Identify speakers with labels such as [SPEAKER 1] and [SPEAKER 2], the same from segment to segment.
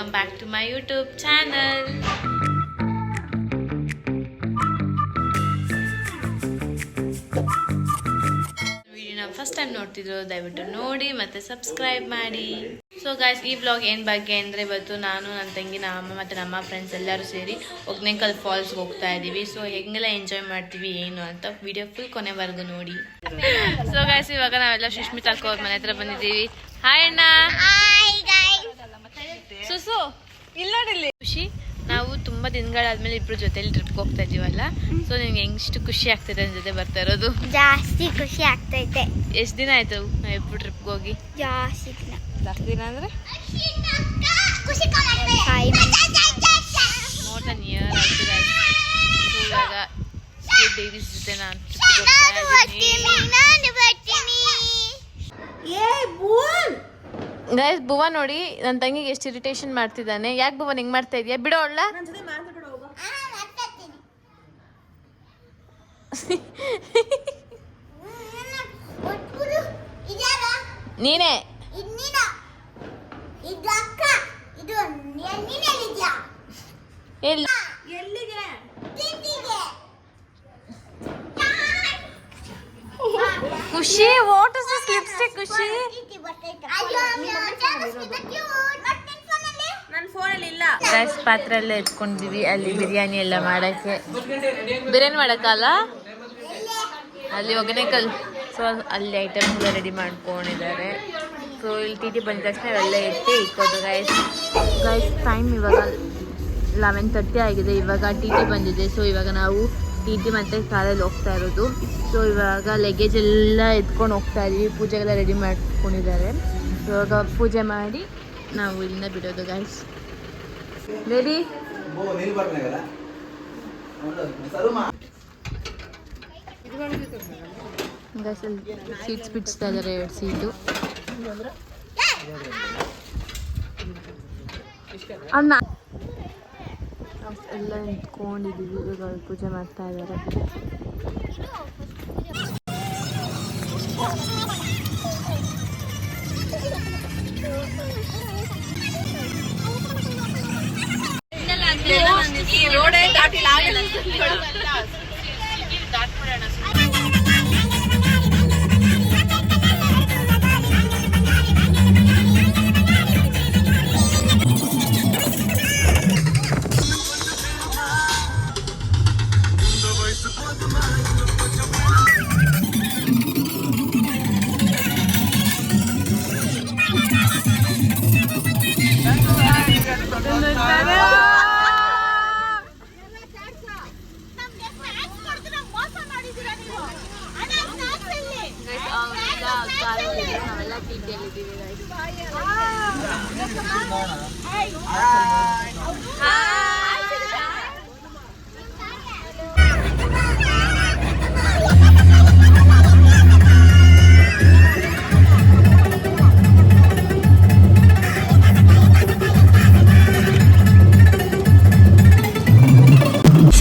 [SPEAKER 1] welcome back to my YouTube channel. ವಿಡಿಯೋನ first time ನೋಡ್ತಿದ್ರು ದಯವಿಟ್ಟು ನೋಡಿ ಮತ್ತೆ ಸಬ್ಸ್ಕ್ರೈಬ್ ಮಾಡಿ. ಸೊ ಗಾಯ್ಸ್, ಈ ವ್ಲಾಗ್ ಏನು ಬಗ್ಗೆ ಅಂದರೆ ಇವತ್ತು ನಾನು ನನ್ನ ತಂಗಿ ನಮ್ಮ ಮತ್ತು ನಮ್ಮ ಫ್ರೆಂಡ್ಸ್ ಎಲ್ಲರೂ ಸೇರಿ ಒಗ್ನೇಕಲ್ ಫಾಲ್ಸ್ಗೆ ಹೋಗ್ತಾ ಇದ್ದೀವಿ. ಸೊ ಹೆಂಗೆಲ್ಲ ಎಂಜಾಯ್ ಮಾಡ್ತೀವಿ ಏನು ಅಂತ ವಿಡಿಯೋ ಫುಲ್ ಕೊನೆವರೆಗೂ ನೋಡಿ. ಸೊ ಗಾಯ್ಸ್, ಇವಾಗ ನಾವೆಲ್ಲ ಸುಷ್ಮಿತಾ ಅಕ್ಕ ಅವ್ರ ಮನೆ ಹತ್ರ ಬಂದಿದ್ದೀವಿ. ಹಾಯ್ ಅಣ್ಣ. ಸುಸು ಇಲ್ಲ ನೋಡಿಲ್ಲಿ. ಖುಷಿ, ನಾವು ತುಂಬ ದಿನಗಳಾದ್ಮೇಲೆ ಇಬ್ರು ಜೊತೆಲಿ ಟ್ರಿಪ್ಗೆ ಹೋಗ್ತಾ ಇದೀವಲ್ಲ. ಸೊ ನಿಮ್ಗೆ ಹೆಂಗಿಷ್ಟು ಖುಷಿ ಆಗ್ತೈತೆ ನನ್ನ ಜೊತೆ ಬರ್ತಾ ಇರೋದು?
[SPEAKER 2] ಜಾಸ್ತಿ ಖುಷಿ ಆಗ್ತೈತೆ.
[SPEAKER 1] ಎಷ್ಟು ದಿನ ಆಯ್ತು ನಾವು ಇಬ್ರು ಟ್ರಿಪ್ಗೆ ಹೋಗಿ?
[SPEAKER 2] ಜಾಸ್ತಿ
[SPEAKER 1] ದಿನ ಅಂದರೆ ಮೋರ್ ದನ್ ಇಯರ್ ಆಯ್ತು ಗಾಯ್ಸ್. ಸೊ ಇವಾಗ ಡೇರೀಸ್ ಜೊತೆ ನಾನು ಟ್ರಿಪ್ಗೆ ಹೋಗ್ತಾ ಇದ್ದೀನಿ. ಗೈಸ್, ಭುವ ನೋಡಿ ನನ್ನ ತಂಗಿಗೆ ಎಷ್ಟು ಇರಿಟೇಷನ್ ಮಾಡ್ತಿದ್ದಾನೆ. ಯಾಕೆ ಭುವನ್ ಹಿಂಗೆ ಮಾಡ್ತಾ ಇದೀಯಾ? ಬಿಡೋ ಅವಳ. ನೀನೇ ಖುಷಿ, ವಾಟ್ ಇಸ್ ದಿಸ್ ಲಿಪ್ಸ್ಟಿಕ್? ಖುಷಿ, ರೈಸ್ ಪಾತ್ರೆ ಎಲ್ಲ ಎತ್ಕೊಂಡಿದೀವಿ ಅಲ್ಲಿ ಬಿರಿಯಾನಿ ಎಲ್ಲ ಮಾಡಕ್ಕೆ. ಬಿರಿಯಾನಿ ಮಾಡಕ್ಕಲ್ಲ, ಅಲ್ಲಿ ಒಗ್ನೇಕಲ್. ಸೊ ಅಲ್ಲಿ ಐಟಮ್ಸ್ ಎಲ್ಲ ರೆಡಿ ಮಾಡ್ಕೊಂಡಿದ್ದಾರೆ. ಸೊ ಇಲ್ಲಿ ಟಿ ಬಂದ ತಕ್ಷಣ ಎಲ್ಲ ಇಕ್ಕೋದು ಗೈಸ್. ಟೈಮ್ ಇವಾಗ 11:30 ಆಗಿದೆ. ಇವಾಗ ಟಿ ಬಂದಿದೆ. ಸೊ ಇವಾಗ ನಾವು ಟಿ ಮತ್ತು ಕಾರಲ್ಲಿ ಹೋಗ್ತಾ ಇರೋದು. ಸೊ ಇವಾಗ ಲಗೇಜ್ ಎಲ್ಲ ಎತ್ಕೊಂಡು ಹೋಗ್ತಾ ಇದೀವಿ. ಪೂಜೆಗೆಲ್ಲ ರೆಡಿ ಮಾಡ್ಕೊಂಡಿದ್ದಾರೆ. ಇವಾಗ ಪೂಜೆ ಮಾಡಿ ನಾವು ಇಲ್ಲಿಂದ ಬಿಡೋದು ಗೈಸ್. ರೆಡಿ ಗೈಸ್, ಅಲ್ಲಿ ಸೀಟ್ಸ್ ಬಿಡಿಸ್ತಾ ಇದ್ದಾರೆ, 2 ಸೀಟು. ಅಣ್ಣ ಎಲ್ಲ ನಿಂತ್ಕೊಂಡಿದ್ದೀವಿ. ಇವಾಗ ಪೂಜೆ ಮಾಡ್ತಾ ಇದ್ದಾರೆ.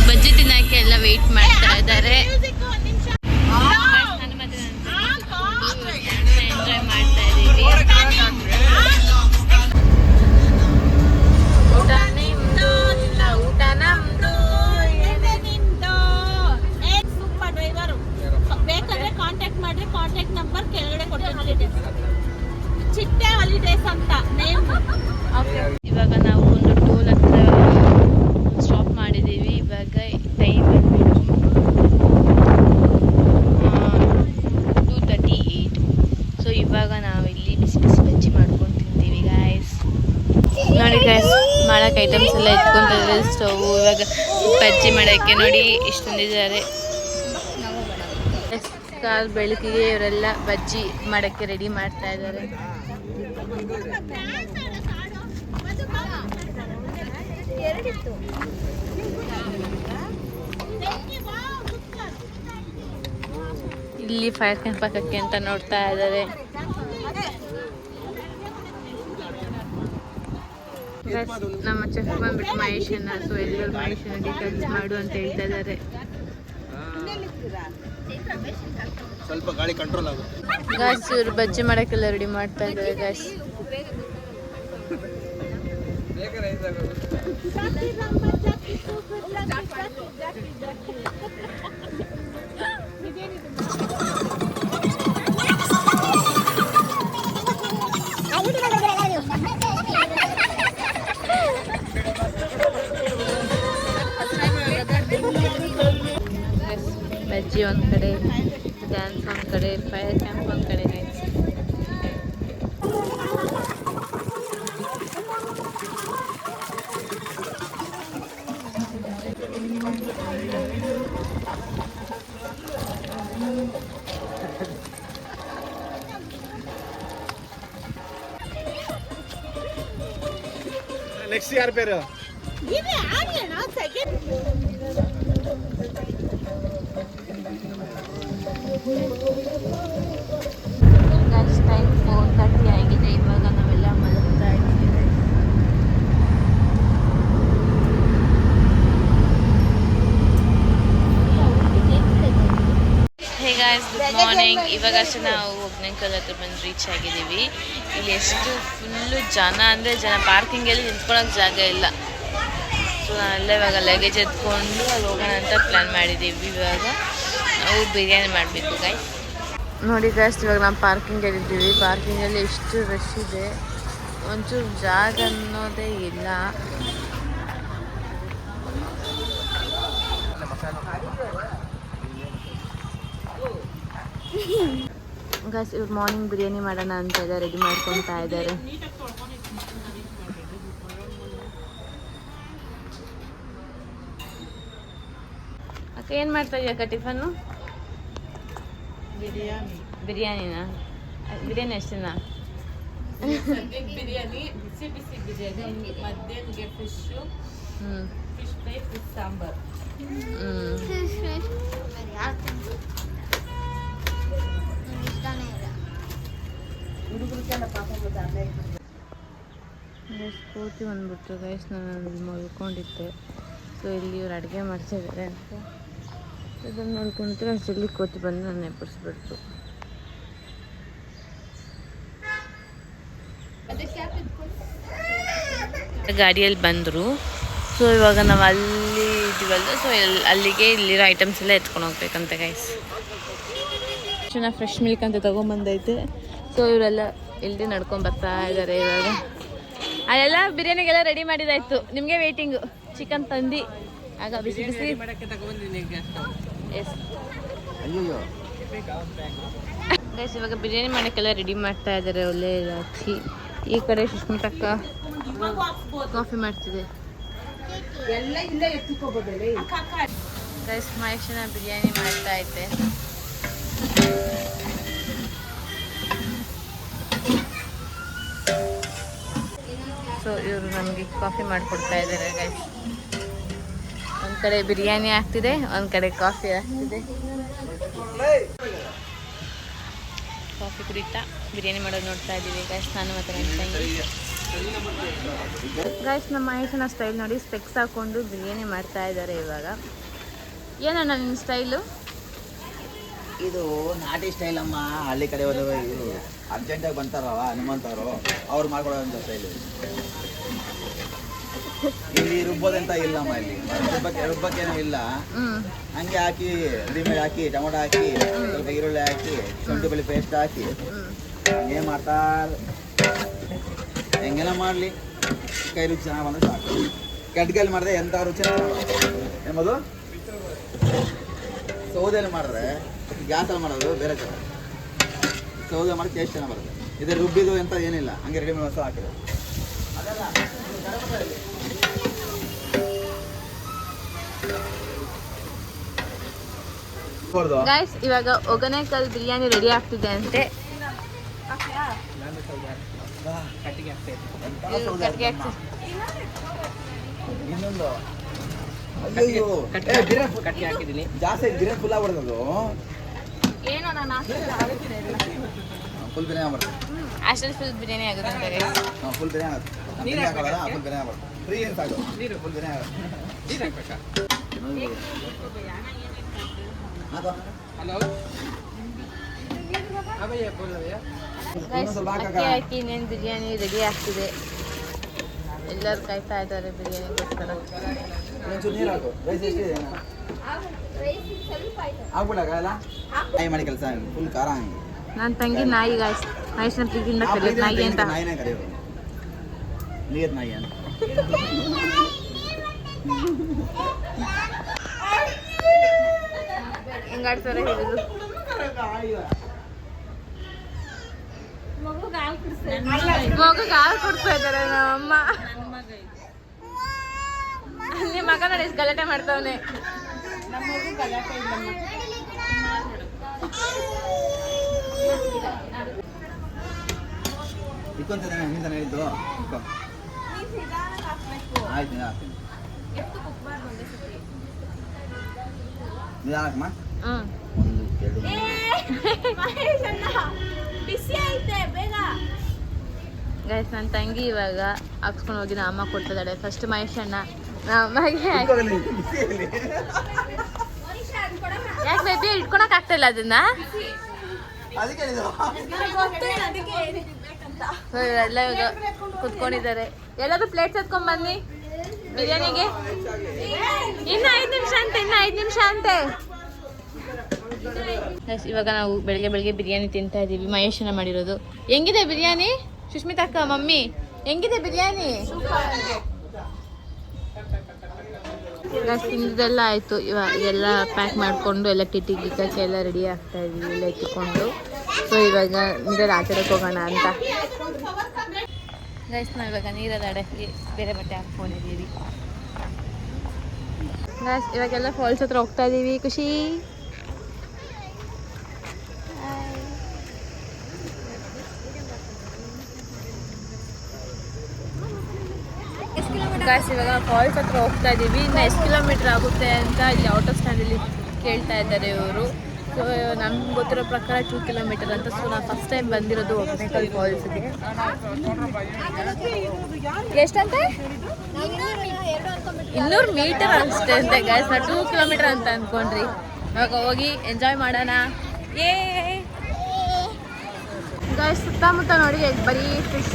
[SPEAKER 1] ಬಜ್ಜಿ ತಿನ್ನಕ್ಕೆ ಎಲ್ಲ ವೇಟ್ ಮಾಡ್ತಾ ಇದ್ದಾರೆ. ಎಂಜಾಯ್ ಮಾಡ್ತಾ ಇದ್ದೀವಿ. ಊಟ ನಿಮ್ದು, ಊಟ ನಮ್ದು.
[SPEAKER 3] Super driver. ಬೇಕಾದ್ರೆ ಕಾಂಟ್ಯಾಕ್ಟ್ ಮಾಡ್ರಿ. ಕಾಂಟ್ಯಾಕ್ಟ್ ನಂಬರ್ ಕೆಳಗಡೆ ಕೊಟ್ಟಿರ್ತೀನಿ. ಚಿಟ್ಟೆ ಹಾಲಿಡೇಸ್ ಅಂತ ನೇಮ್.
[SPEAKER 1] ಇವಾಗ ನಾವು ಒಂದು ಟೋಲ್ ಹತ್ರ ಸ್ಟಾಪ್ ಮಾಡಿದ್ದೀವಿ. ಇವಾಗ ಟೈಮ್ 2:38. ಸೊ ಇವಾಗ ನಾವು ಇಲ್ಲಿ ಬಿಸಿ ಬಿಸಿ ಬಜ್ಜಿ ಮಾಡ್ಕೊಂಡು ತಿಂತೀವಿ ಗಾಯ್ಸ್. ನೋಡಿ ಗಾಯ್ಸ್, ಮಾಡಕ್ಕೆ ಐಟಮ್ಸ್ ಎಲ್ಲ ಎತ್ಕೊಂತಿದ್ದಾರೆ. ಸ್ಟವ್ ಇವಾಗ ಬಜ್ಜಿ ಮಾಡೋಕ್ಕೆ ನೋಡಿ ಇಷ್ಟೊಂದಿದ್ದಾರೆ. ಕಾಲ್ ಬೆಳಕಿಗೆ ಇವರೆಲ್ಲ ಬಜ್ಜಿ ಮಾಡೋಕ್ಕೆ ರೆಡಿ ಮಾಡ್ತಾ ಇದ್ದಾರೆ. ಇಲ್ಲಿ ಫೈರ್ ಕ್ಯಾಂಪ್ ಹಾಕಕ್ಕೆ ಅಂತ ನೋಡ್ತಾ ಇದ್ದಾರೆ. ನಮ್ಮ ಚೆಫ್ ಬಂದ್ಬಿಟ್ಟು ಮಹೇಶನ್ನ. ಸೊ ಎಲ್ಲರೂ ಮಹೇಶನ ಡೀಟೇಲ್ಸ್ ಮಾಡು ಅಂತ ಹೇಳ್ತಾ ಇದ್ದಾರೆ.
[SPEAKER 4] ಸ್ವಲ್ಪ ಗಾಳಿ ಕಂಟ್ರೋಲ್ ಆಗುತ್ತೆ.
[SPEAKER 1] ಗಾಯ್ಸ್, ಇವರು ಬಜ್ಜಿ ಮಾಡೋಕ್ಕೆಲ್ಲ ರೆಡಿ ಮಾಡ್ತಾ ಇದ್ದಾರೆ ಗಾಯ್ಸ್. ಬಜ್ಜಿ ಒಂದು ಕಡೆ, ಡ್ಯಾನ್ಸ್ ಒಂದು ಕಡೆ, ಫೈರ್ ಕ್ಯಾಂಪ್ ಒಂದು ಕಡೆ ಗೈಸ್.
[SPEAKER 4] ನೆಕ್ಸ್ಟ್ ಯಾರ பேரு
[SPEAKER 3] இது ஆனியனா செகண்ட்
[SPEAKER 1] ಗೈಸ್ ಟೈಮ್ 4:30 ಆಗಿದೆ. ಇವಾಗ ನಾವೆಲ್ಲ ಮಲಗ್ತಾ ಇದ್ದೀವಿ. Hey guys, good morning. ಇವಾಗಷ್ಟೇ ನಾವು ಒಗ್ನೆಕಲ್ ಹತ್ರ ಬಂದು ರೀಚ್ ಆಗಿದ್ದೀವಿ. ಇಲ್ಲಿ ಎಷ್ಟು ಫುಲ್ಲು ಜನ ಅಂದರೆ ಜನ, ಪಾರ್ಕಿಂಗಲ್ಲಿ ನಿಂತ್ಕೊಳ್ಳೋಕೆ ಜಾಗ ಇಲ್ಲ. ಸೊ ನಾವೆಲ್ಲ ಇವಾಗ ಲಗೇಜ್ ಎತ್ಕೊಂಡು ಅಲ್ಲಿ ಹೋಗೋಣ ಅಂತ ಪ್ಲ್ಯಾನ್ ಮಾಡಿದ್ದೀವಿ. ಇವಾಗ ನಾವು ಬಿರಿಯಾನಿ ಮಾಡಬೇಕು ಗೈಸ್. ನೋಡಿ ಗೈಸ್, ಇವಾಗ ನಾವು ಪಾರ್ಕಿಂಗಲ್ಲಿ ಇದ್ದೀವಿ. ಪಾರ್ಕಿಂಗಲ್ಲಿ ಎಷ್ಟು ರಶ್ ಇದೆ, ಒಂಚೂರು ಜಾಗ ಅನ್ನೋದೇ ಇಲ್ಲ. ಗೈಸ್, ಇವ್ರು ಮಾರ್ನಿಂಗ್ ಬಿರಿಯಾನಿ ಮಾಡೋಣ ಅಂತ ಇದ್ದಾರೆ, ರೆಡಿ ಮಾಡ್ಕೊತಾ ಇದ್ದಾರೆ. ಅಕ್ಕ ಏನು ಮಾಡ್ತಾ ಇದೆಯಕ್ಕ ಟಿಫನ್ನು? ಬಿರಿಯಾನಿನಾ? ಬಿರಿಯಾನಿ ಎಷ್ಟಿನ?
[SPEAKER 3] ಬಿರಿಯಾನಿ, ಬಿಸಿ ಬಿಸಿ ಬಿರಿಯಾನಿ, ಮಧ್ಯಾಹ್ನಕ್ಕೆ fish, fish fry, fish sambar. ಸ್ಫೂರ್ತಿ ಬಂದ್ಬಿಟ್ಟು ಗೈಸ್, ನಾನು ಅಲ್ಲಿ ಮಲ್ಕೊಂಡಿದ್ದೆ. ಸೊ ಇಲ್ಲಿ ಇವ್ರು ಅಡುಗೆ ಮಾಡ್ತಿದ್ದಾರೆ ಅಂತ ಅದನ್ನು ನೋಡ್ಕೊಂಡ್ರೆ ಅಷ್ಟರಲ್ಲಿ ಕೂತು ಬಂದು ನಾನು ಎಬ್ಬರಿಸ್ಬಿಡ್ತು. ಗಾಡಿಯಲ್ಲಿ ಬಂದರು. ಸೊ ಇವಾಗ ನಾವು ಅಲ್ಲಿ ಇದೀವಲ್ಲ, ಸೊ ಅಲ್ಲಿಗೆ ಇಲ್ಲಿರೋ ಐಟಮ್ಸ್ ಎಲ್ಲ ಎತ್ಕೊಂಡು ಹೋಗ್ಬೇಕಂತ ಗೈಸ್. ಚೆನ್ನಾಗಿ ಫ್ರೆಶ್ ಮಿಲ್ಕ್ ಅಂತ ತೊಗೊಂಬಂದೈತೆ. ಸೊ ಇವರೆಲ್ಲ ಇಲ್ಲಿ ನಡ್ಕೊಂಡು ಬರ್ತಾ ಇದ್ದಾರೆ. ಇವಾಗ ಅಲ್ಲೆಲ್ಲ ಬಿರಿಯಾನಿಗೆಲ್ಲ ರೆಡಿ ಮಾಡಿದಾಯ್ತು, ನಿಮಗೆ ವೇಟಿಂಗು. ಚಿಕನ್ ತಂದು ಆಗ ಬಿಸಿ ಬಿಸಿ ಎಸ್ ಗೈಸ್. ಇವಾಗ ಬಿರಿಯಾನಿ ಮಾಡೋಕ್ಕೆಲ್ಲ ರೆಡಿ ಮಾಡ್ತಾ ಇದ್ದಾರೆ. ಒಳ್ಳೆ ಹಚ್ಚಿ ಈ ಕಡೆ ಸುಷ್ಮಿತಕ್ಕ ಕಾಫಿ ಮಾಡ್ತಿದೆ ಗೈಸ್. ಮಹೇಶನ ಬಿರಿಯಾನಿ ಮಾಡ್ತಾ ಐತೆ. ಸೊ ಇವರು ನಮಗೆ ಕಾಫಿ ಮಾಡಿಕೊಡ್ತಾ ಇದ್ದಾರೆ ಗೈಸ್. ಒಂದು ಕಡೆ ಬಿರಿಯಾನಿ ಆಗ್ತಿದೆ, ಒಂದು ಕಡೆ ಕಾಫಿ ಆಗ್ತಿದೆ. ಕಾಫಿ ಕುಡಿತಾ ಬಿರಿಯಾನಿ ಮಾಡೋದು ನೋಡ್ತಾ ಇದ್ದೀವಿ ಗೈಸ್. ನಾನು ಮತ್ತು ನನ್ನ ತಂಗಿ ಗೈಸ್. ನಮ್ಮ ಮಹೇಶನ ಸ್ಟೈಲ್ ನೋಡಿ, ಸ್ಪೆಕ್ಸ್ ಹಾಕ್ಕೊಂಡು ಬಿರಿಯಾನಿ ಮಾಡ್ತಾ ಇದ್ದಾರೆ ಇವಾಗ. ಏನಣ್ಣ ನಿನ್ನ ಸ್ಟೈಲು?
[SPEAKER 4] ಇದು ನಾಟಿ ಸ್ಟೈಲ್ ಅಮ್ಮ. ಹಳ್ಳಿ ಕಡೆ ಹೋದವ ಇದು ಅರ್ಜೆಂಟಾಗಿ ಬಂತಾರವ ಹನುಮಂತವರು, ಅವ್ರು ಮಾಡ್ಕೊಡೋಂಥ ಸ್ಟೈಲು. ಇಲ್ಲಿ ರುಬ್ಬೋದಂತ ಇಲ್ಲಮ್ಮ. ಇಲ್ಲಿ ರುಬ್ಬಕ್ಕೇನೂ ಇಲ್ಲ. ಹಂಗೆ ಹಾಕಿ ರೆಡಿಮೇಡ್ ಹಾಕಿ ಟೊಮೊಟೊ ಹಾಕಿ ಸ್ವಲ್ಪ ಈರುಳ್ಳಿ ಹಾಕಿ ಶುಂಠಿ ಬೆಳ್ಳುಳ್ಳಿ ಪೇಸ್ಟ್ ಹಾಕಿ ಹಂಗೆ ಮಾಡ್ತಾರೆ. ಹೆಂಗೆಲ್ಲ ಮಾಡಲಿ ಕೈ ರುಚಿ ಚೆನ್ನಾಗಿ ಬಂದರೆ ಸಾಕು. ಕೆಡ್ಗಲ್ಲಿ ಮಾಡಿದ್ರೆ ಎಂಥ ರುಚಿ ಎಂಬುದು. ಸೌದೆಯಲ್ಲಿ ಮಾಡಿದ್ರೆ, ಗ್ಯಾಸಲ್ಲಿ ಮಾಡೋದು ಬೇರೆ ಥರ. ಸೌದೆ ಮಾಡಿ ಟೇಸ್ಟ್ ಚೆನ್ನಾಗಿ ಬರುತ್ತೆ. ಇದು ರುಬ್ಬಿದು ಎಂತ ಏನಿಲ್ಲ, ಹಂಗೆ ರೆಡಿಮೇಡ್ ಮಸಾಲ ಹಾಕಿದೆ. ಅದೆಲ್ಲ
[SPEAKER 1] ಗೈಸ್, ಇವಾಗ ಒಗನೇಕಲ್ ಬಿರಿಯಾನಿ ರೆಡಿ ಆಗ್ತಿದೆ ಅಂತೆ.
[SPEAKER 4] ಇನ್ನೊಂದು ಜಾಸ್ತಿ ಬಿರಿಯಾನಿ ಫುಲ್ ಆಗ್ಬಿಡ್ತದು.
[SPEAKER 1] ಏನೋ ನಾನು
[SPEAKER 4] ಫುಲ್ ಬಿರಿಯಾನಿ ಆಗ್ಬಾರ್ದು.
[SPEAKER 1] ಅಷ್ಟಲ್ಲಿ ಫುಲ್ ಬಿರಿಯಾನಿ ಆಗುತ್ತೆ ಅಂತ ಗೈಸ್.
[SPEAKER 4] ಫುಲ್ ಬಿರಿಯಾನಿ ಆಗುತ್ತೆ. ನೀರು ಹಾಕೋಲ್ಲ, ಫುಲ್ ಬಿರಿಯಾನಿ ಆಗ್ಬಾರ್ದು. ಫ್ರೀ ಏನು ಸಾಕು, ಫುಲ್ ಬಿರಿಯಾನಿ ಆಗುತ್ತೆ.
[SPEAKER 1] ಗೈಸ್, ಅಕ್ಕಿ ಹಾಕಿ ಇನ್ನೇನು ಬಿರಿಯಾನಿ ರೆಡಿ ಆಗ್ತಿದೆ. ಎಲ್ಲರೂ ಕಾಯ್ತಾ ಇದ್ದಾರೆ ಬಿರಿಯಾನಿಗೋಸ್ಕರ.
[SPEAKER 4] ಒಂಚೂರು ನೀರು ಹಾಕು. ರೈಸ್ ಎಷ್ಟಿದೆ ಆಗ್ಬಿಡಾಗ ಅಲ್ಲ ನಾಯಿ ಮಾಡಿ ಕೆಲಸ ಫುಲ್ ಖಾರ ಹಂಗೆ.
[SPEAKER 1] ನನ್ನ ತಂಗಿ ನಾಯಿ ಗಾಯ್ಸ್ ಮಹೇಶನ ಪ್ರೀತಿಯಿಂದ ಕರೆಯೋದು ನಾಯಿ ಅಂತ.
[SPEAKER 4] ನಾಯಿನೇ ಕರೆಯೋದು ನೀರ್ ನಾಯಿ ಅಂತ.
[SPEAKER 1] ಹೆಂಗಾಡ್ತಾರೆ ಹೇಳಿದ್ರು. ಮಗುಗೆ ಹಾಲು ಕೊಡ್ತಾ ಇದ್ದಾರೆ ನಮ್ಮಮ್ಮ. ನಿಮ್ಮ ಮಗ ನೋಡಿ ಎಷ್ಟು ಗಲಾಟೆ ಮಾಡ್ತಾವನೆ.
[SPEAKER 4] ಇಕ್ಕೊಂತಾನೆ ಹಿಂದೆ ಹೇಳಿದ್ದು ಆಯ್ತು ನಿಧಾನಕ್ಕಮ್ಮ. ಒಂದು ಎರಡು
[SPEAKER 1] ಗೈಸ್ ನನ್ನ ತಂಗಿ ಇವಾಗ ಹಾಕ್ಸ್ಕೊಂಡು ಹೋಗಿ ನಮ್ಮ ಅಮ್ಮ ಕೊಡ್ತಿದ್ದಾಳೆ. ಫಸ್ಟ್ ಮಹೇಶ್ ಅಣ್ಣ ಅಮ್ಮಗೆ ಯಾಕೆ ಬೇಬಿ ಇಟ್ಕೊಳಕ್ ಆಗ್ತಾ ಇಲ್ಲ ಅದನ್ನ. ಎಲ್ಲ ಇವಾಗ ಕುತ್ಕೊಂಡಿದ್ದಾರೆ. ಎಲ್ಲಾದ್ರೂ ಪ್ಲೇಟ್ಸ್ ಎತ್ಕೊಂಡ್ ಬನ್ನಿ ಬಿರಿಯಾನಿಗೆ. ಇನ್ನು 5 ನಿಮಿಷ ಅಂತೆ, ಇನ್ನು 5 ನಿಮಿಷ ಅಂತೆ. ಇವಾಗ ನಾವು ಬೆಳಗ್ಗೆ ಬಿರಿಯಾನಿ ತಿಂತಾ ಇದೀವಿ. ಮಹೇಶನ ಮಾಡಿರೋದು. ಹೆಂಗಿದೆ ಬಿರಿಯಾನಿ ಸುಷ್ಮಿತಾ ಅಕ್ಕ? ಮಮ್ಮಿ ಹೆಂಗಿದೆ ಬಿರಿಯಾನಿ? ತಿಂದಿದ್ದೆಲ್ಲ ಆಯಿತು. ಇವಾಗ ಎಲ್ಲ ಪ್ಯಾಕ್ ಮಾಡಿಕೊಂಡು ಎಲ್ಲ ಗಿಕ್ಕಕ್ಕೆ ಎಲ್ಲ ರೆಡಿ ಆಗ್ತಾ ಇದೀವಿ ಎಲ್ಲ ಎತ್ಕೊಂಡು. ಸೊ ಇವಾಗ ನೀರಲ್ಲಿ ಆಟಾಡಕ್ಕೆ ಹೋಗೋಣ ಅಂತ ಗೈಸ್. ನಾವು ಇವಾಗ ನೀರಲ್ಲಿ ಆಡಕ್ಕೆ ಬೇರೆ ಬಟ್ಟೆ ಹಾಕ್ಕೊಂಡಿದ್ದೀವಿ ಗೈಸ್. ಇವಾಗೆಲ್ಲ ಫಾಲ್ಸ್ ಹತ್ರ ಹೋಗ್ತಾ ಇದ್ದೀವಿ. ಖುಷಿ ಗೈಸ್. ಇವಾಗ ಫಾಲ್ಸ್ ಹತ್ರ ಹೋಗ್ತಾ ಇದ್ದೀವಿ. ಇನ್ನು ಎಷ್ಟು ಕಿಲೋಮೀಟ್ರ್ ಆಗುತ್ತೆ ಅಂತ ಇಲ್ಲಿ ಆಟೋ ಸ್ಟ್ಯಾಂಡಲ್ಲಿ ಕೇಳ್ತಾ ಇದ್ದಾರೆ ಇವರು. ಸೊ ನಮ್ಗೆ ಗೊತ್ತಿರೋ ಪ್ರಕಾರ 2 ಕಿಲೋಮೀಟರ್ ಅಂತ. ಸೊ ನಾವು ಫಸ್ಟ್ ಟೈಮ್ ಬಂದಿರೋದು ಒಗೇನಕಲ್ ಫಾಲ್ಸ್ಗೆ. ಎಷ್ಟಂತೆ? 200 ಮೀಟರ್ ಅಷ್ಟೇ ಅಂತೆ ಗೈಸ್. ನಾವು 2 ಕಿಲೋಮೀಟರ್ ಅಂತ ಅಂದ್ಕೊಂಡ್ರಿ. ಇವಾಗ ಹೋಗಿ ಎಂಜಾಯ್ ಮಾಡೋಣ. ಏ ಗೈಸ್ ಸುತ್ತಮುತ್ತ ನೋಡಿ ಬರೀ ಫಿಶ್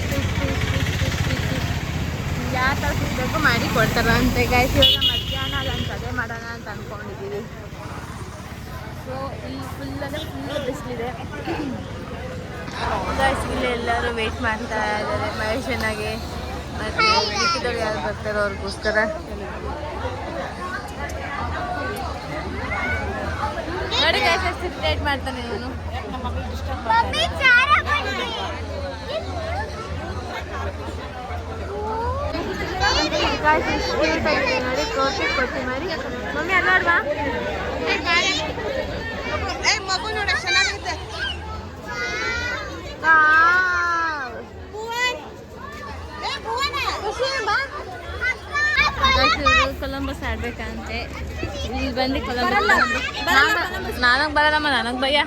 [SPEAKER 1] ಯಾವ ಥರ ಸಿಗಬೇಕು ಮಾಡಿ ಕೊಡ್ತಾರಂತೆ ಗೈಸ್. ಇವಾಗ ಮಧ್ಯಾಹ್ನ ಲಂಚ್ ಅದೇ ಮಾಡೋಣ ಅಂತ ಅಂದ್ಕೊಂಡಿದ್ದೀವಿ. ಸೊ ಇಲ್ಲಿ ಫುಲ್ ಬಿಸಿಲಿದೆ ಗೈಸ್. ಇಲ್ಲಿ ಎಲ್ಲರೂ ವೆಯ್ಟ್ ಮಾಡ್ತಾ ಇದ್ದಾರೆ ಮಹೇಶನಾಗೆ ಮತ್ತು ಮಿಕ್ಕಿದವ್ರು ಯಾರು ಬರ್ತಾರೋ ಅವ್ರಿಗೋಸ್ಕರ. ನೋಡಿ ಗೈಸ್ ಎಷ್ಟು ಲೇಟ್ ಮಾಡ್ತಾನೆ ಇವನು. ನೋಡಿ ಕೋಟಿ ಕೊಟ್ಟಿ ಮಾಡಿ ಮಮ್ಮಿ ಅಲ್ಲಾಡ್ವಾ? ಕೊಲಂಬಸ್ ಆಡ್ಬೇಕಂತೆ. ಇಲ್ಲಿ ಬಂದು ಕೊಲಂಬಸ್ ನನಗೆ ಬರಲ್ಲಮ್ಮ, ನನಗೆ ಭಯ.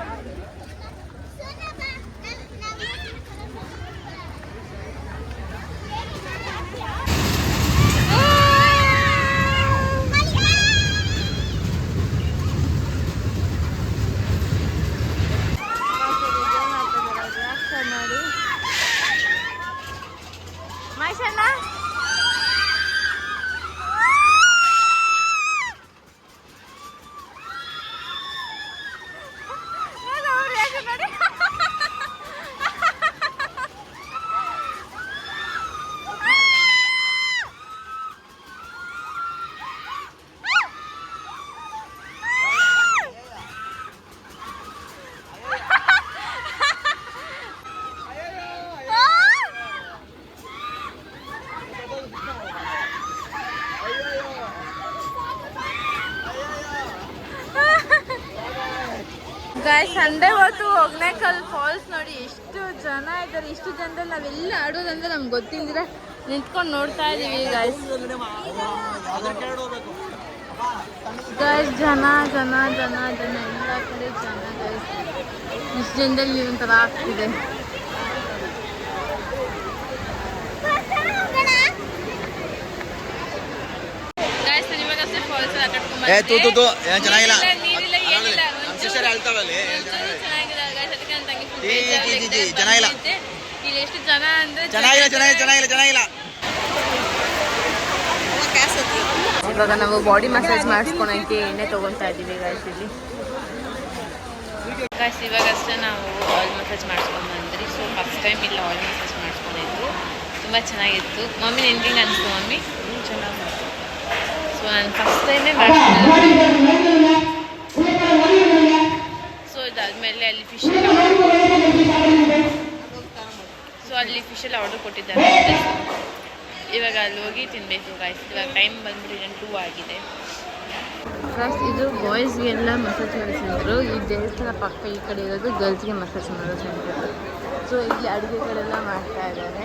[SPEAKER 1] ಮಹೇಶಣ್ಣ ಗಾಯ್ಸ್ ಸಂಡೇ ಹೊತ್ತು ಒಗೇನಕಲ್ ಫಾಲ್ಸ್ ನೋಡಿ ಎಷ್ಟು ಜನ ಇದ್ದಾರೆ. ಇಷ್ಟು ಜನದಲ್ಲಿ ನಾವೆಲ್ಲ ಆಡೋದಂದ್ರೆ ನಮ್ಗೆ ಗೊತ್ತಿಲ್ದಿರ ನಿಂತ್ಕೊಂಡು ನೋಡ್ತಾ ಇದೀವಿ ಗಾಯ್ಸ್. ಗಾಯ್ಸ್ ಜನ ಜನ ಜನ ಜನ ಎಲ್ಲ ಕಡೆ ಜನ ಗಾಯ್ಸ್. ಇಷ್ಟು ಜನದಲ್ಲಿ ಒಂಥರ ಆಗ್ತಿದೆ. ಗಾಯ್ಸ್ ಇವಾಗಷ್ಟೇ ಫಾಲ್ಸ್
[SPEAKER 4] ಚೆನ್ನಾಗಿಲ್ಲ.
[SPEAKER 1] ಇಲ್ಲಿ ಎಷ್ಟು ಜನ ಅಂದ್ರೆ
[SPEAKER 4] ಚೆನ್ನಾಗಿಲ್ಲ.
[SPEAKER 3] ಇವಾಗ ನಾವು ಬಾಡಿ ಮಸಾಜ್ ಮಾಡಿಸ್ಕೊಳಕ್ಕೆ ಎಣ್ಣೆ ತೊಗೊತಾ ಇದ್ದೀವಿ ಗಾಯ್ಸ್ ಇಲ್ಲಿ. ಗಾಯ್ಸ್ ಇವಾಗ ಅಷ್ಟೇ ನಾವು ಆಯಿಲ್ ಮಸಾಜ್ ಮಾಡಿಸ್ಕೊಂಡು ಬಂದ್ರಿ. ಸೊ ಫಸ್ಟ್ ಟೈಮ್ ಇಲ್ಲ ಆಯಿಲ್ ಮಸಾಜ್ ಮಾಡಿಸ್ಕೊಂಡಿದ್ದು ತುಂಬ ಚೆನ್ನಾಗಿತ್ತು. ಮಮ್ಮಿ ನಿನ್ಗೆ ಅನಿಸ್ತು ಮಮ್ಮಿ ಚೆನ್ನಾಗಿ. ಸೊ ನಾನು ಫಸ್ಟ್ ಟೈಮೇ ಮಾಡಿಸ್ಕೊಂಡು ಸೊ ಇದಾದಮೇಲೆ ಅಲ್ಲಿ ಫಿಶ್ ಅಲ್ಲಿ ಫಿಶೆಲ್ಲ ಆರ್ಡರ್ ಕೊಟ್ಟಿದ್ದಾರೆ. ಇವಾಗ ಅಲ್ಲಿ ಹೋಗಿ ತಿನ್ನಬೇಕು ಗಾಯ್ಸ್. ಇವಾಗ ಟೈಮ್ ಬಂದ್ಬಿಟ್ಟು 2 ಆಗಿದೆ. ಗಾಯ್ಸ್ ಇದು ಬಾಯ್ಸ್ಗೆಲ್ಲ ಮಸಾಜ್ ಮಾಡೋ ಸೆಂಟ್ರು. ಈ ದೇವಸ್ಥಾನ ಪಕ್ಕ ಈ ಕಡೆ ಇರೋದು ಗರ್ಲ್ಸ್ಗೆ ಮಸಾಜ್ ಮಾಡೋ ಸೆಂಟ್ರು. ಸೊ ಇಲ್ಲಿ ಅಡುಗೆಗಳೆಲ್ಲ ಮಾಡ್ತಾ ಇದ್ದಾರೆ.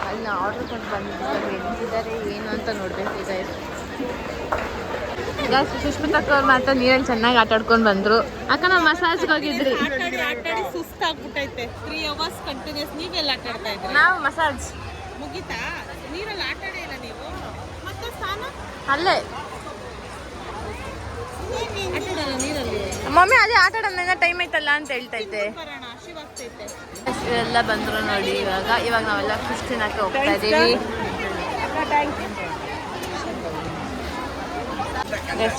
[SPEAKER 3] ಅಲ್ಲಿ ನಾವು ಆರ್ಡರ್ ಕೊಟ್ಟು ಬಂದಿದ್ದಾರೆ, ಎಲ್ಲಿದ್ದಾರೆ ಏನು ಅಂತ ನೋಡಬೇಕು ಗಾಯ್ಸ್. ಗಾಯ್ಸ್ ಸುಷ್ಮಿತಕ್ಕ ಅವ್ರು ಮಾತ್ರ ನೀರಲ್ಲಿ ಚೆನ್ನಾಗಿ ಆಟ ಆಡ್ಕೊಂಡು ಬಂದರು. ಅಕ್ಕ ನಾವು ಮಸಾಜ್ಗೆ ಹೋಗಿದ್ರಿ.
[SPEAKER 5] ಆಟಾಡಿ ಸುಸ್ತಾಗ್ಬಿಟ್ಟೈತೆ. 3 ಅವರ್ಸ್ ಕಂಟಿನ್ಯೂಸ್. ನೀವೆಲ್ಲ ಆಟ ಆಡ್ತಾ ಇದ್ರಿ?
[SPEAKER 3] ನಾವು ಮಸಾಜ್
[SPEAKER 5] ಮುಗಿತಾ? ನೀರಲ್ಲಿ ಆಟಾಡೇ ಇಲ್ಲ ನೀವು? ಮತ್ತೆ ಸ್ನಾನ
[SPEAKER 3] ಅಲ್ಲೇ
[SPEAKER 5] ಆಟಾಡಲ್ಲ ನೀರಲ್ಲಿ?
[SPEAKER 3] ಮಮ್ಮಿ ಅದೇ ಆಟ ಆಡೋಣ ಟೈಮ್ ಐತಲ್ಲ ಅಂತ ಹೇಳ್ತೈತೆ.
[SPEAKER 5] ಬರೋಣ, ಹಸಿವಾಗ್ತೈತೆ.
[SPEAKER 3] ಎಲ್ಲ ಬಂದರು ನೋಡಿ. ಇವಾಗ ನಾವೆಲ್ಲ ಫಿಶ್ ತಿನ್ನಕ್ಕೆ ಹೋಗ್ತಾ ಇದ್ದೀವಿ.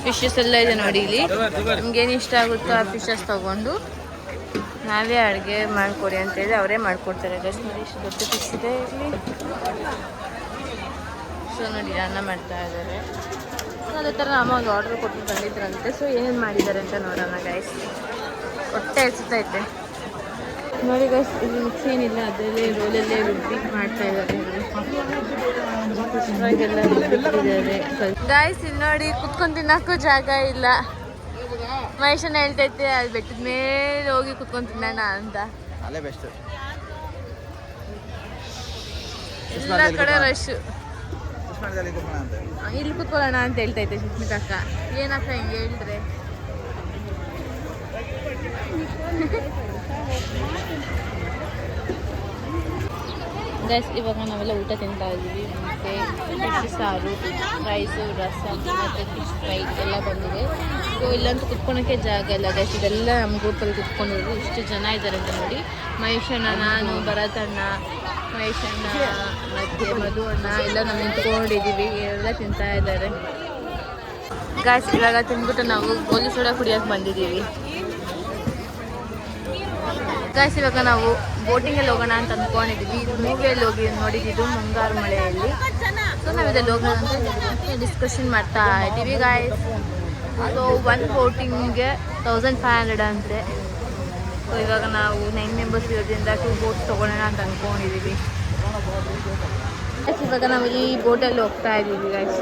[SPEAKER 3] ಫಿಶಸ್ ಎಲ್ಲ ಇದೆ ನೋಡಿ ಇಲ್ಲಿ. ನಿಮ್ಗೇನು ಇಷ್ಟ ಆಗುತ್ತೋ ಆ ಫಿಶಸ್ ತಗೊಂಡು ನಾವೇ ಅಡುಗೆ ಮಾಡಿಕೊಡಿ ಅಂತೇಳಿ ಅವರೇ ಮಾಡಿಕೊಡ್ತಾರೆ. ಜಸ್ಟ್ ನೋಡಿ ಇಷ್ಟು ದೊಡ್ಡ ಫಿಶ್ ಇದೆ ಇಲ್ಲಿ. ಸೊ ನೋಡಿ ಅನ್ನ ಮಾಡ್ತಾ ಇದ್ದಾರೆ. ಅದೇ ಥರ ಅಮ್ಮ ಒಂದು ಆರ್ಡರ್ ಕೊಟ್ಟು ಬಂದಿದ್ರಂತೆ. ಸೊ ಏನೇನು ಮಾಡಿದ್ದಾರೆ ಅಂತ ನೋಡೋಣ ಗೈಸ್. ಹೊಟ್ಟೆ ಹಚ್ಚುತ್ತೈತೆ ನೋಡಿ ಗೈಸ್. ಇಲ್ಲಿ ಮಿಕ್ಸ್ ಏನಿಲ್ಲ, ಅದರಲ್ಲೇ ರೋಲಲ್ಲೇ ರುಬ್ಬಿ ಮಾಡ್ತಾ ಇದ್ದಾರೆ. ಎಲ್ಲ ರುಬ್ಬಿಟ್ಟಿದ್ದಾರೆ ಗೈಸ್. ಇಲ್ಲಿ ನೋಡಿ ಕುತ್ಕೊಂಡು ತಿನ್ನೋಕ್ಕೂ ಜಾಗ ಇಲ್ಲ. ಮಹೇಶನ ಹೇಳ್ತೈತೆ ಅಲ್ಲಿ ಬೆಟ್ಟದ ಮೇಲೆ ಹೋಗಿ ಕುತ್ಕೊಂಡು ತಿನ್ನೋಣ ಅಂತ.
[SPEAKER 4] ಅಲ್ಲೇ ಬೆಸ್ಟ್.
[SPEAKER 3] ಎಲ್ಲ ಕಡೆ ರಶ್. ಇಲ್ಲಿ ಕುತ್ಕೊಳ್ಳೋಣ ಅಂತ ಹೇಳ್ತೈತೆ ಸುಷ್ಮಿತ ಅಕ್ಕ. ಏನಕ್ಕ ಹಿಂಗೆ ಹೇಳಿದ್ರೆ? ಗೈಸ್ ಇವಾಗ ನಾವೆಲ್ಲ ಊಟ ತಿಂತಾ ಇದ್ದೀವಿ. ಮುದ್ದೆ, ಫಿಶ್ ಸಾರು, ರೈಸು, ರಸಮ್ ಮತ್ತು ಫಿಶ್ ಫ್ರೈ ಎಲ್ಲ ಬಂದಿದೆ. ಸೊ ಇಲ್ಲಂತೂ ಕುತ್ಕೊಳಕ್ಕೆ ಜಾಗ ಇಲ್ಲ ಗೈಸ್. ಇದೆಲ್ಲ ನಮ್ಮ ಗ್ರೂಪಲ್ಲಿ ಕುತ್ಕೊಂಡಿದ್ರು. ಇಷ್ಟು ಜನ ಇದ್ದಾರೆ ಅಂತ ನೋಡಿ. ಮಹೇಶಣ್ಣ, ನಾನು, ಭರತಣ್ಣ, ಮಹೇಶಣ್ಣ ಮತ್ತು ಮಧು ಅಣ್ಣ ಎಲ್ಲ ನಾವು ನಿಂತ್ಕೊಂಡಿದ್ದೀವಿ. ಎಲ್ಲ ತಿಂತಾ ಇದ್ದಾರೆ ಗೈಸ್. ಇವಾಗ ತಿಂದ್ಬಿಟ್ಟು ನಾವು ಗೋಲಿ ಸೋಡಾ ಕುಡಿಯೋಕೆ ಬಂದಿದ್ದೀವಿ ಗೈಸ್. ಇವಾಗ ನಾವು ಬೋಟಿಂಗಲ್ಲಿ ಹೋಗೋಣ ಅಂತ ಅಂದ್ಕೊಂಡಿದ್ದೀವಿ. ಮೂವಿಯಲ್ಲಿ ಹೋಗಿ ನೋಡಿದ್ದು ಮುಂಗಾರು ಮಳೆಯಲ್ಲಿ. ಸೊ ನಾವು ಇದರಲ್ಲಿ ಹೋಗೋಣ ಅಂತ ಡಿಸ್ಕಷನ್ ಮಾಡ್ತಾ ಇದ್ದೀವಿ ಗಾಯ್ಸ್. ಸೊ 1 ಬೋಟಿಂಗ್ಗೆ 1500 ಅಂತೆ. ಸೊ ಇವಾಗ ನಾವು 9 ಮೆಂಬರ್ಸ್ ಇರೋದ್ರಿಂದ 2 ಬೋಟ್ಸ್ ತೊಗೊಳ್ಳೋಣ ಅಂತ ಅಂದ್ಕೊಂಡಿದ್ದೀವಿ. ಇವಾಗ ನಾವು ಈ ಬೋಟಲ್ಲಿ ಹೋಗ್ತಾ ಇದ್ದೀವಿ ಗಾಯ್ಸ್.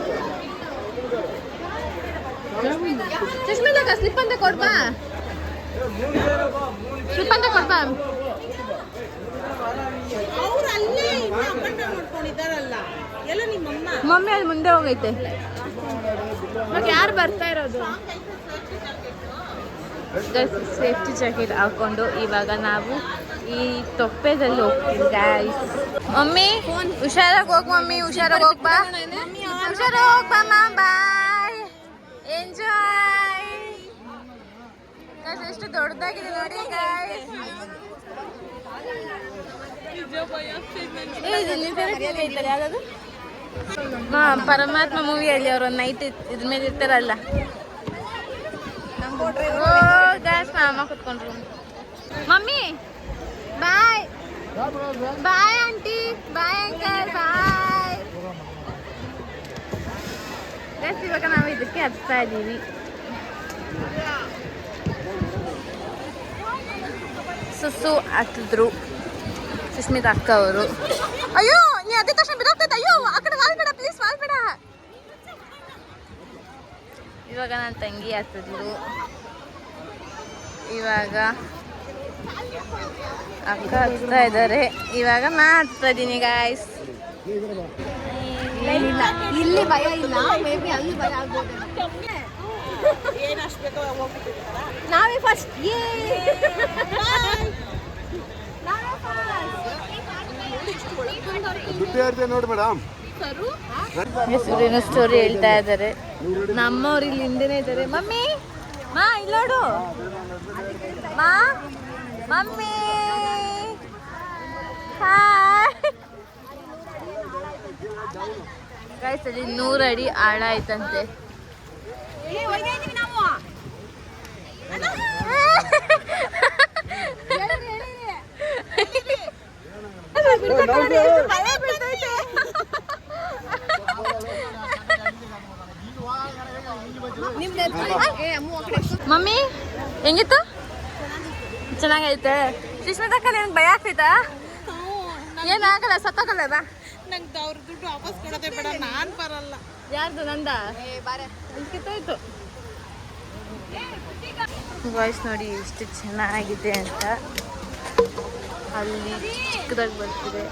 [SPEAKER 3] ಸುಷ್ಮಿತ ಸ್ಲಿಪ್ ಅಂತ ಕೊಡ್ಬಾ, ಸ್ಲಿಪ್ ಅಂತ ಕೊಡ್ಬಾ.
[SPEAKER 5] ಅವ್ರು ಅಲ್ಲೇ ನೋಡ್ಕೊಂಡಿದ್ದಾರಲ್ಲ ಎಲ್ಲ ನಿಮ್ಮಮ್ಮ.
[SPEAKER 3] ಮಮ್ಮಿ ಅಲ್ಲಿ ಮುಂದೆ ಹೋಗೈತೆ. ಇವಾಗ ಯಾರು ಬರ್ತಾ ಇರೋದು? ಸೇಫ್ಟಿ ಜಾಕೆಟ್ ಹಾಕೊಂಡು ಇವಾಗ ನಾವು ಈ ತೊಪ್ಪೆದಲ್ಲಿ ಹೋಗ್ತೀವಿ ಗಾಯ್ಸ್. ಮಮ್ಮಿ ಹುಷಾರಾಗಿ ಹೋಗ್ ಮಮ್ಮಿ, ಹುಷಾರಾಗಿ ಹೋಗ್ಬಾ, ಹುಷಾರಾಗಿ ಹೋಗ್ಬಾ ಮಾ. ಬಾಯ್, ಎಂಜಾಯ್. ಎಷ್ಟು ದೊಡ್ಡದಾಗಿದೆ ನೋಡಿ ಗಾಯ್ಸ್. ಯಾವ್ದು ಪರಮಾತ್ಮ ಮೂವಿಯಲ್ಲಿ ಅವರು ನೈಟ್ ಇದ್ರ ಮೇಲೆ ಇರ್ತಾರಲ್ಲ. ಓ ಗಾಯ್ಸ್, ಮಾಮ ಕುತ್ಕೊಂಡ್ರು. Mummy bye bye aunty, bye uncle, bye guys. ಇವಾಗ ನಾವು ಇದಕ್ಕೆ ಹತ್ತಾ ಇದ್ದೀವಿ. ಸುಸು ಹತ್ತಿದ್ರು ಸುಷ್ಮಿತಾ ಅಕ್ಕ ಅವರು. ಅಯ್ಯೋ ನೀ ಅದೇ ತಕ್ಷಣ ಬಿಡೋಗ್ತೈತೆ. ಅಯ್ಯೋ ಆ ಕಡೆ ವಾಲ್ಬೇಡ ಪ್ಲೀಸ್, ವಾಲ್ಬೇಡ. ಇವಾಗ ನನ್ನ ತಂಗಿ ಹತ್ತಿದ್ರು. ಇವಾಗ ಅಕ್ಕ ಹತ್ತಾ ಇದ್ದಾರೆ. ಇವಾಗ ನಾ ಹತ್ತಾ ಇದ್ದೀನಿ ಗಾಯ್ಸ್. ಇಲ್ಲಿ ಭಯ ಇಲ್ಲ, ಮೇ ಬಿ ಅಲ್ಲಿ ಭಯ ಆಗ್ಬೋದು. ನಾವೇ ಫಸ್ಟ್.
[SPEAKER 4] ನೋಡಿ ಮೇಡಮ್,
[SPEAKER 3] ಹೆಸರಿನ ಸ್ಟೋರಿ ಹೇಳ್ತಾ ಇದ್ದಾರೆ. ನಮ್ಮವ್ರು ಇಲ್ಲಿ ಹಿಂದೆನೇ ಇದ್ದಾರೆ. ಮಮ್ಮಿ ಮಾ ಇಲ್ಲಿ ನೋಡು ಮಾ, ಮಮ್ಮಿ ಹಾಯ್.
[SPEAKER 1] ಗೈಸ್ ಅಲ್ಲಿ 100 ಅಡಿ ಆಳ ಆಯ್ತಂತೆ. ಮಮ್ಮಿ ಹೆಂಗಿತ್ತು? ಚೆನ್ನಾಗೈತೆ. ಸುಷ್ಮಿತಾ ನಿಮ್ಗೆ ಭಯ ಆಗ್ತೈತಾ? ಏನಾಗಲ್ಲ, ಸತ್ತೋಗಲ್ಲ ಬಾ.
[SPEAKER 5] ನಂಗೆ ಅವ್ರ ದುಡ್ಡು ವಾಪಸ್ ಕೊಡೋದೇ ಬೇಡ, ನಾನು ಬರಲ್ಲ.
[SPEAKER 1] ಯಾರ್ದು? ನಂದ ಕಿತ್ತೋಯ್ತು. ವಾಯ್ಸ್ ನೋಡಿ ಎಷ್ಟು ಚೆನ್ನಾಗಿದೆ ಅಂತ. ಅಲ್ಲಿ ಚಿಕ್ಕದಾಗಿ ಬರ್ತಿದೆ.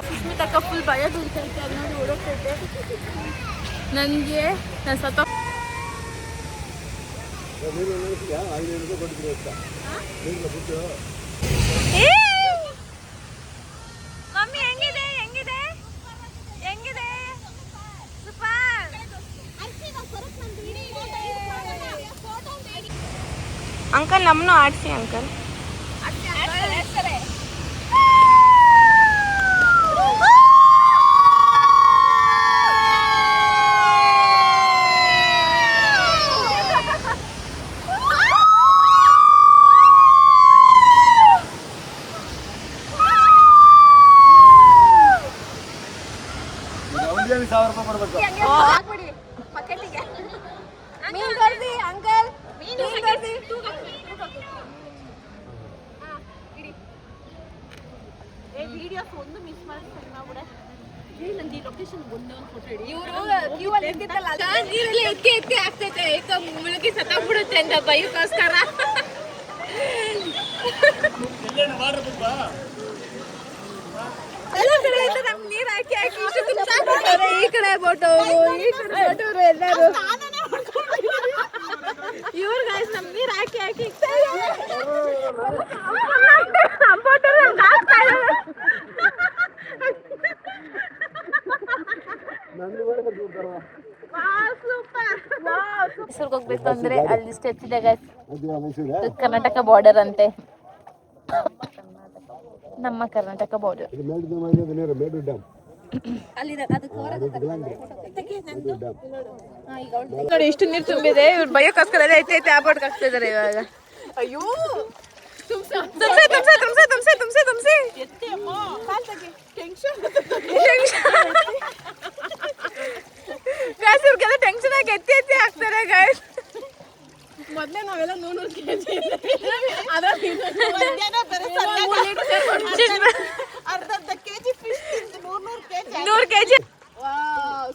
[SPEAKER 1] ಸುಷ್ಮಿತಕ್ಕ ಫುಲ್ ಭಯ ಬೀಳ್ತೈತೆ, ಅಲ್ಲಿ ನೋಡಿ ಓಡೋಗ್ತೈತೆ. ನನಗೆ ನಾನು ಸತ್ತ ಮಮ್ಮಿ ಹೆಂಗಿದೆ ಹೆಂಗಿದೆ ಹೆಂಗಿದೆ? ಸೂಪರ್. ಅಂಕಲ್ ನಮ್ಮನ್ನು ಆಡಿಸಿ ಅಂಕಲ್. ಮುಳುಗಿ ಸತ್ತೋಗ್ಬಿಡುತ್ತೆ ಅಂತ ಬೈಕೋಸ್ಕರ ಎಲ್ಲ ಕಡೆ ನಮ್ಗೆ ನೀರ್ ಹಾಕಿ ಹಾಕಿ ಈ ಕಡೆ ಬೋಟೋರು ಈ ಕಡೆ ಬೋಟೋರು ಎಲ್ಲರೂ ಇವ್ರ ಗಾಯ್ಸ್ ನಮ್ ನೀರ್ ಹಾಕಿ ಹಾಕಿ ಮೈಸೂರ್ಗೆ ಹೋಗ್ಬೇಕು ಅಂದ್ರೆ ಅಲ್ಲಿ ಸ್ಟೆಚ್ ಇದೆ ಗೈಸ್. ಕರ್ನಾಟಕ ಬಾರ್ಡರ್ ಅಂತೆ, ನಮ್ಮ ಕರ್ನಾಟಕ ಬಾರ್ಡರ್. ನೋಡಿ ಇಷ್ಟು ನೀರು ತುಂಬಿದೆ. ಇವ್ರು ಬಯೋಕ್ಕೋಸ್ಕರ ಐತೆ ಆ ಬೋರ್ಡ್ಗೆ ಹಾಕ್ತಾ ಇದಾರೆ ಇವಾಗ. ಅಯ್ಯೋ ಗಾಯ್ಸ್ ಇವ್ರಿಗೆಲ್ಲ ಟೆನ್ಷನ್ ಆಗಿ ಎತ್ತಿ ಎತ್ತಿ ಹಾಕ್ತಾರೆ ಗಾಯ್ಸ್. ಮೊದಲೇ ನಾವೆಲ್ಲ 100 ಕೆಜಿ
[SPEAKER 5] ಅರ್ಧ ಕೆಜಿ ಫಿಶ್
[SPEAKER 1] 100 ಕೆಜಿ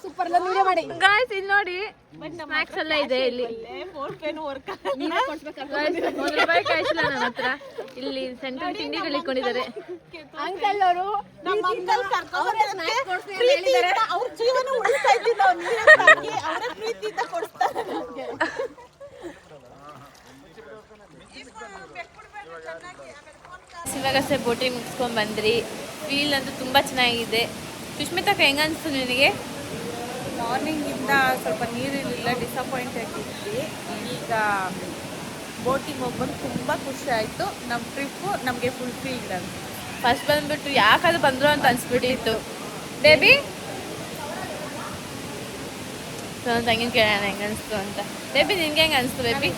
[SPEAKER 1] ಸೂಪರ್ ಎಲ್ಲ ನೀರೇ ಮಾಡಿ ಗಾಯ್ಸ್. ಇಲ್ಲಿ ನೋಡಿ ಸ್ನಾಕ್ಸ್ ಎಲ್ಲ ಇದೆ. ಇಲ್ಲಿ ₹1 ಕ್ಯಾಶ್ ಇಲ್ಲ ನನ್ನ ಹತ್ರ. ಇಲ್ಲಿ ಸೆಂಟ್ರಲ್ ತಿಂಡಿಗಳು ಇಟ್ಕೊಂಡಿದ್ದಾರೆ. ಅಂಕಲ್ ಅವರು
[SPEAKER 5] ಅವ್ರ ಜೀವನ ಉಳಿಸ್ತಾ ಇದ್ದಿಲ್ಲ, ಅವರ ಪ್ರೀತಿಯಿಂದ ಕೊಡ್ತಾರೆ ನಮ್ಗೆ.
[SPEAKER 1] ಇವಾಗ ಸಹ ಬೋಟಿಂಗ್ ಮುಗಿಸ್ಕೊಂಡು ಬಂದ್ರಿ. ಫೀಲ್ ಅಂತೂ ತುಂಬ ಚೆನ್ನಾಗಿದೆ. ಸುಷ್ಮಿತಾ ಹೆಂಗ ಅನಿಸ್ತು ನಿನಗೆ?
[SPEAKER 5] ಮಾರ್ನಿಂಗಿಂದ ಸ್ವಲ್ಪ ನೀರಿರಲಿಲ್ಲ, ಡಿಸಪಾಯಿಂಟ್ ಆಗಿದ್ವಿ. ಈಗ ಬೋಟಿಂಗ್ ಹೋಗ್ಬಂದು ತುಂಬ ಖುಷಿ ಆಯಿತು. ನಮ್ಮ ಟ್ರಿಪ್ಪು ನಮಗೆ ಫುಲ್ಫಿಲ್ಡ್ ಅಂತ.
[SPEAKER 1] ಫಸ್ಟ್ ಬಂದ್ಬಿಟ್ಟು ಯಾಕಾದ್ರೂ ಬಂದರು ಅಂತ ಅನ್ಸ್ಬಿಟ್ಟಿತ್ತು ಬೇಬಿ. ತಂಗಿನ ಕೇಳೋಣ ಹೆಂಗೆ ಅನಿಸ್ತು ಅಂತ. ಬೇಬಿ ನಿನ್ಗೆ ಹೆಂಗೆ ಅನಿಸ್ತು ಬೇಬಿ?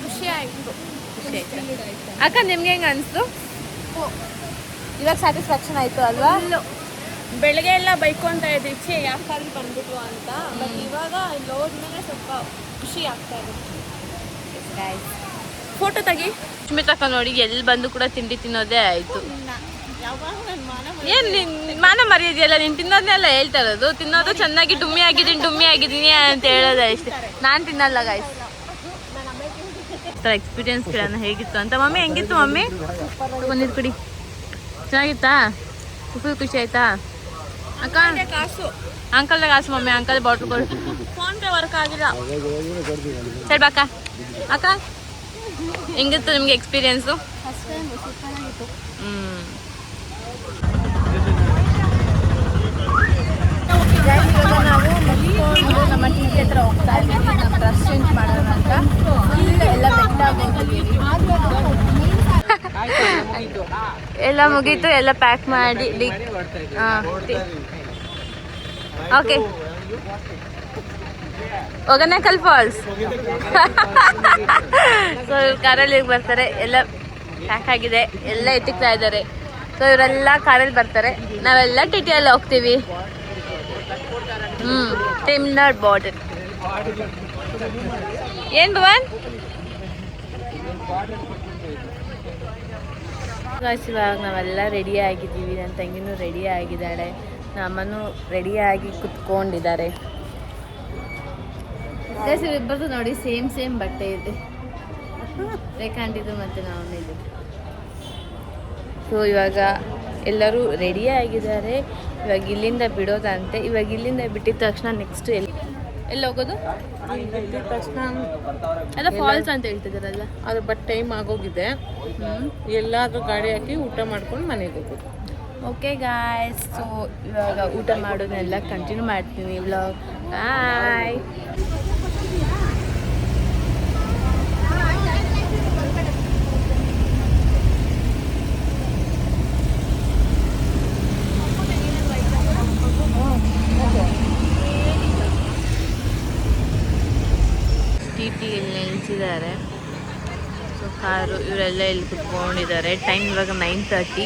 [SPEAKER 5] ಖುಷಿ ಆಯಿತು.
[SPEAKER 1] ಖುಷಿ ಆಯ್ತು. ಅಕ್ಕ ನಿಮ್ಗೆ ಹೆಂಗೆ ಅನಿಸ್ತು? ಇವಾಗ ಸ್ಯಾಟಿಸ್ಫ್ಯಾಕ್ಷನ್ ಆಯಿತು ಅಲ್ವಾ?
[SPEAKER 5] ಬೆಳಗ್ಗೆ ಎಲ್ಲ ಬೈಕೊಂತ ಇದ್ದೆ ಯಾಕಾದ್ರೂ ಬಂದ್ಬಿಟ್ವು ಅಂತ. ಬಟ್ ಇವಾಗ ಇಲ್ಲಿ ಹೋದ್ಮೇಲೆ ಸ್ವಲ್ಪ ಖುಷಿ ಆಗ್ತಾ ಇದೆ.
[SPEAKER 1] ಫೋಟೋ ತೆಗಿ. ಸುಷ್ಮಿತಕ್ಕ ನೋಡಿ ಎಲ್ಲಿ ಬಂದು ಕೂಡ ತಿಂಡಿ ತಿನ್ನೋದೇ ಆಯಿತು.
[SPEAKER 5] ಯಾವಾಗ ನನ್ನ
[SPEAKER 1] ಏನು ಮಾನ ಮರ್ಯಾದೆಯಲ್ಲ, ನೀನು ತಿನ್ನೋದನ್ನೆಲ್ಲ ಹೇಳ್ತಾ ಇರೋದು. ತಿನ್ನೋದು ಚೆನ್ನಾಗಿ ಡುಮ್ಮಿ ಆಗಿದ್ದೀನಿ ಅಂತ ಹೇಳೋದೇ ಅಷ್ಟೇ. ನಾನು ತಿನ್ನಲ್ಲ ಗಾಯ್ಸ್. ಎಕ್ಸ್ಪೀರಿಯನ್ಸ್ ಕೇಳೋಣ ಹೇಗಿತ್ತು ಅಂತ. ಮಮ್ಮಿ ಹೆಂಗಿತ್ತು ಮಮ್ಮಿ? ಬಂದಿದ್ದು ಕುಡಿ. ಚೆನ್ನಾಗಿತ್ತಾ? ಫುಲ್ ಖುಷಿ ಆಯ್ತಾ ಅಕ್ಕ?
[SPEAKER 5] ಕಾಸು
[SPEAKER 1] ಅಂಕಲ್ದಾಗ ಕಾಸು ಮಮ್ಮಿ. ಅಂಕಲ್ ಬಾಟ್ಲ್ ಕೊಡು.
[SPEAKER 5] ಫೋನ್ ಪೇ ವರ್ಕ್ ಆಗಿಲ್ಲ.
[SPEAKER 1] ಸರಿ ಬಾಕ. ಅಕ್ಕ ಹೆಂಗಿತ್ತು ನಿಮಗೆ ಎಕ್ಸ್ಪೀರಿಯನ್ಸು? ಇವಾಗ ನಾವು
[SPEAKER 5] ನಮ್ಮ ಟಿ ವಿ ಹತ್ರ ಹೋಗ್ತಾ ಇದ್ದೀವಿ ನಮ್ಮ ಡ್ರೆಸ್ ಚೇಂಜ್ ಮಾಡೋಣ ಅಂತ. ಇಲ್ಲಿ ಎಲ್ಲ ಬೆಟ್ಟ ಹೋಗಿದ್ದೀವಿ.
[SPEAKER 3] ಎಲ್ಲ ಮುಗೀತು, ಎಲ್ಲ ಪ್ಯಾಕ್ ಮಾಡಿ ಓಕೆ ಒಗನೇಕಲ್ ಫಾಲ್ಸ್. ಸೊ ಇವ್ರು ಕಾರಲ್ಲಿ ಬರ್ತಾರೆ, ಎಲ್ಲ ಪ್ಯಾಕ್ ಆಗಿದೆ, ಎಲ್ಲ ಎತ್ತಿಕ್ತಾ ಇದ್ದಾರೆ. ಸೊ ಇವರೆಲ್ಲ ಕಾರಲ್ಲಿ ಬರ್ತಾರೆ, ನಾವೆಲ್ಲ ಟಿ ಟಿಯಲ್ಲಿ ಹೋಗ್ತೀವಿ. ತಮಿಳ್ನಾಡು ಬಾರ್ಡರ್. ಏನ್ ಭವನ್ ಇವಾಗ ನಾವೆಲ್ಲ ರೆಡಿ ಆಗಿದ್ದೀವಿ. ನನ್ನ ತಂಗಿನೂ ರೆಡಿ ಆಗಿದ್ದಾಳೆ, ನಮ್ಮನ್ನು ರೆಡಿಯಾಗಿ ಕುತ್ಕೊಂಡಿದ್ದಾರೆ. ಇಬ್ಬರದು ನೋಡಿ ಸೇಮ್ ಬಟ್ಟೆ ಇದೆ, ರೇಖಾಂಟಿದು ಮತ್ತು ನಮ್ಮದು. ಸೊ ಇವಾಗ ಎಲ್ಲರೂ ರೆಡಿ ಆಗಿದ್ದಾರೆ. ಇವಾಗ ಇಲ್ಲಿಂದ ಬಿಡೋದಂತೆ. ಇವಾಗ ಇಲ್ಲಿಂದ ಬಿಟ್ಟಿದ ತಕ್ಷಣ ನೆಕ್ಸ್ಟ್ ಎಲ್ಲಿ ಹೋಗೋದು?
[SPEAKER 5] ಬಿಟ್ಟಿದ ತಕ್ಷಣ
[SPEAKER 3] ಅಲ್ಲ ಫಾಲ್ಸ್ ಅಂತ ಹೇಳ್ತಿದ್ದಾರಲ್ಲ,
[SPEAKER 5] ಅದು ಬಟ್ ಟೈಮ್ ಆಗೋಗಿದೆ. ಎಲ್ಲಾದ್ರೂ ಗಾಡಿ ಹಾಕಿ ಊಟ ಮಾಡ್ಕೊಂಡು ಮನೆಗೆ ಹೋಗೋದು.
[SPEAKER 3] ಓಕೆ ಗಾಯ್ಸ್, ಸೊ ಇವಾಗ ಊಟ ಮಾಡೋದನ್ನೆಲ್ಲ ಕಂಟಿನ್ಯೂ ಮಾಡ್ತೀನಿ ವ್ಲಾಗ್. ಬಾಯ್. ಟಿ ಇಲ್ಲಿ ನಿಲ್ಲಿಸಿದ್ದಾರೆ. ಸೊ ಕಾರು ಇವರೆಲ್ಲ ಇಲ್ಲಿ ಕುತ್ಕೊಂಡಿದ್ದಾರೆ. ಟೈಮ್ ಇವಾಗ 9:30.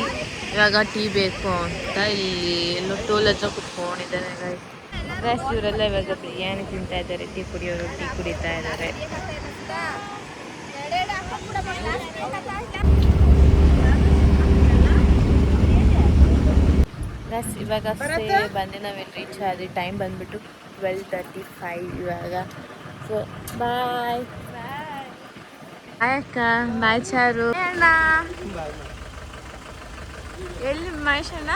[SPEAKER 3] ಇವಾಗ ಟೀ ಬೇಕು ಅಂತ ಇಲ್ಲಿ ಎಲ್ಲೋ ಟೋಲ್ ಹತ್ರ ಕುತ್ಕೊಂಡಿದ್ದಾರೆ ಗೈಸ್. ಇವರೆಲ್ಲ ಇವಾಗ ಬಿರಿಯಾನಿ ತಿಂತಾ ಇದ್ದಾರೆ, ಟೀ ಕುಡಿಯೋರು ಟೀ ಕುಡಿತಾ ಇದ್ದಾರೆ. ಗೈಸ್ ಇವಾಗ ಅಷ್ಟೇ ಬಂದು ನಾವೇನು ರೀಚ್ ಆದ್ವಿ. ಟೈಮ್ ಬಂದ್ಬಿಟ್ಟು 12:35 ಇವಾಗ. ಸೊ ಬಾಯ್ ಅಕ್ಕ. ಬಾಯ್ ಚಾರು. ಎಲ್ಲಿ ಮಹೇಶಣ್ಣ?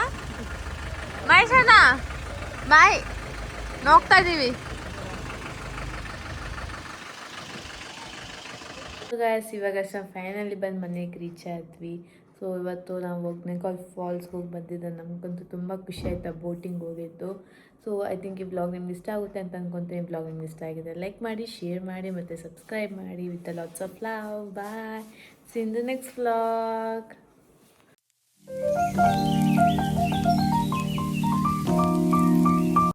[SPEAKER 3] ಬಾಯ್, ನೋಡ್ತಾ ಇದ್ದೀವಿ. ಗಾಯ್ಸ್ ಇವಾಗ ಫೈನಲಿ ಬಂದು ಮನೆಗೆ ರೀಚ್ ಆದ್ವಿ. ಸೊ ಇವತ್ತು ನಾವು ಒಗೇನಕಲ್ ಫಾಲ್ಸ್ಗೆ ಹೋಗಿ ಬಂದಿದ್ದೆ. ನಮಗಂತೂ ತುಂಬ ಖುಷಿ ಆಯಿತು ಬೋಟಿಂಗ್ ಹೋಗಿದ್ದು. ಸೊ ಐ ಥಿಂಕ್ ಈ ಬ್ಲಾಗ್ ನಿಮ್ಗೆ ಇಷ್ಟ ಆಗುತ್ತೆ ಅಂತ ಅನ್ಕೊತೀನಿ. ಬ್ಲಾಗ್ ನಿಮ್ಗೆ ಇಷ್ಟ ಆಗಿದೆ ಲೈಕ್ ಮಾಡಿ, ಶೇರ್ ಮಾಡಿ ಮತ್ತು ಸಬ್ಸ್ಕ್ರೈಬ್ ಮಾಡಿ. With lots of love. Bye. See in the next vlog.